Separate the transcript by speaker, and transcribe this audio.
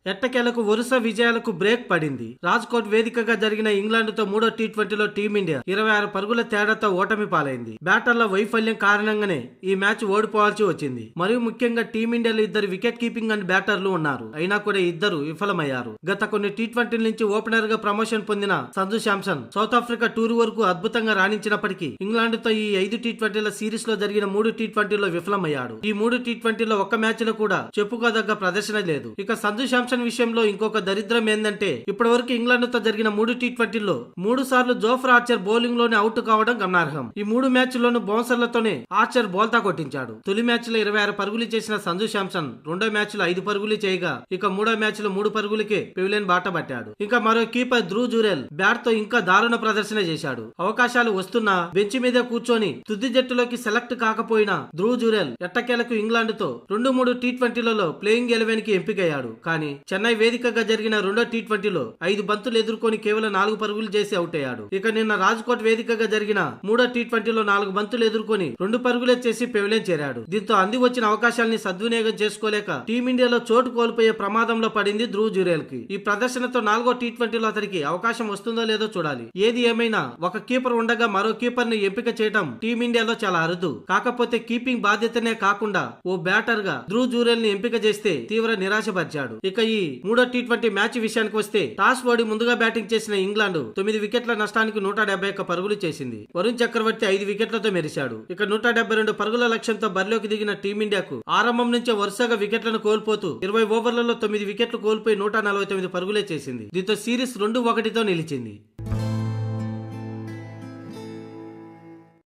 Speaker 1: ఎట్టకేలకు వరుస విజయాలకు బ్రేక్ పడింది. రాజ్కోట్ వేదికగా జరిగిన ఇంగ్లాండ్తో మూడో టీ20లో టీమిండియా 26 పరుగుల తేడాతో ఓటమి పాలైంది. బ్యాటర్ల వైఫల్యం కారణంగానే ఈ మ్యాచ్ ఓడిపోవాల్సి వచ్చింది. మరియు ముఖ్యంగా టీమిండియాలో ఇద్దరు వికెట్ కీపింగ్ అండ్ బ్యాటర్లు ఉన్నారు. అయినా కూడా ఇద్దరు విఫలమయ్యారు. గత కొన్ని టీ20 నుంచి ఓపెనర్ గా ప్రమోషన్ పొందిన Sanju Samson south Africa tour వరకు అద్భుతంగా రాణించినప్పటికీ ఇంగ్లాండ్తో ఈ 5 టీ20ల సిరీస్ లో జరిగిన 3 టీ20లో విఫలమయ్యాడు. ఈ 3 టీ20లో ఒక్క మ్యాచ్ లో కూడా చెప్పుకోదగ్గ ప్రదర్శన లేదు. ఇక సంజు శాంసన్ విషయంలో ఇంకొక దరిద్రం ఏందంటే ఇప్పటి వరకు ఇంగ్లాండ్ తో జరిగిన 3 టీ20లో 3 సార్లు జోఫ్రా ఆర్చర్ బౌలింగ్ లోనే అవుట్ కావడం గమనార్హం. ఈ 3 మ్యాచ్ల్లోనూ బౌన్సర్లతోనే ఆర్చర్ బౌల్తా కొట్టించాడు. తొలి మ్యాచ్ లో 26 పరుగులు చేసిన సంజు శాంసన్ రెండో మ్యాచ్ లో 5 పరుగులు చేయగా ఇక మూడో మ్యాచ్ లో 3 పరుగులకే పెవిలియన్ బాట పట్టాడు. ఇంకా మరో కీపర్ ధ్రువ్ జురెల్ బ్యాట్ తో ఇంకా దారుణ ప్రదర్శన చేశాడు. అవకాశాలు వస్తున్నా బెంచ్ మీదే కూర్చొని తుది జట్టులోకి సెలెక్ట్ కాకపోయినా ధ్రువ్ జురెల్ ఎట్టకేలకు ఇంగ్లాండ్ తో 2-3 టీ20లలో ప్లేయింగ్ 11 కి ఎంపికయ్యాడు. కానీ చెన్నై వేదికగా జరిగిన రెండో టీ20లో 5 బంతులు ఎదుర్కొని కేవలం 4 పరుగులు చేసి అవుట్ అయ్యాడు. ఇక నిన్న రాజ్కోట్ వేదికగా జరిగిన మూడో టీ20లో 4 బంతులు ఎదుర్కొని 2 పరుగులే చేసి పెవిలియన్ చేరాడు. దీంతో అంది వచ్చిన అవకాశాలని సద్వినియోగం చేసుకోలేక టీమిండియాలో చోటు కోల్పోయే ప్రమాదంలో పడింది ధ్రువ్ జురెల్ కి. ఈ ప్రదర్శనతో 4గో టీ20లో అతనికి అవకాశం వస్తుందో లేదో చూడాలి. ఏది ఏమైనా ఒక కీపర్ ఉండగా మరో కీపర్ ని ఎంపిక చేయడం టీమిండియాలో చాలా అరుదు. కాకపోతే కీపింగ్ బాధ్యతనే కాకుండా ఓ బ్యాటర్ గా ధ్రువ్ జురెల్ ని ఎంపిక చేస్తే తీవ్ర నిరాశపరిచాడు. ఇక ఈ మూడో టీ20 మ్యాచ్ విషయానికి వస్తే టాస్ ఓడి ముందుగా బ్యాటింగ్ చేసిన ఇంగ్లాండ్ 9 వికెట్ల నష్టానికి 171 పరుగులు చేసింది. వరుణ్ చక్రవర్తి 5 వికెట్లతో మెరిశాడు. ఇక 172 పరుగుల లక్ష్యంతో బరిలోకి దిగిన టీమిండియాకు ఆరంభం నుంచే వరుసగా వికెట్లను కోల్పోతూ 20 ఓవర్లలో 9 వికెట్లు కోల్పోయి 149 పరుగులే చేసింది. దీంతో సిరీస్ 2-1తో నిలిచింది.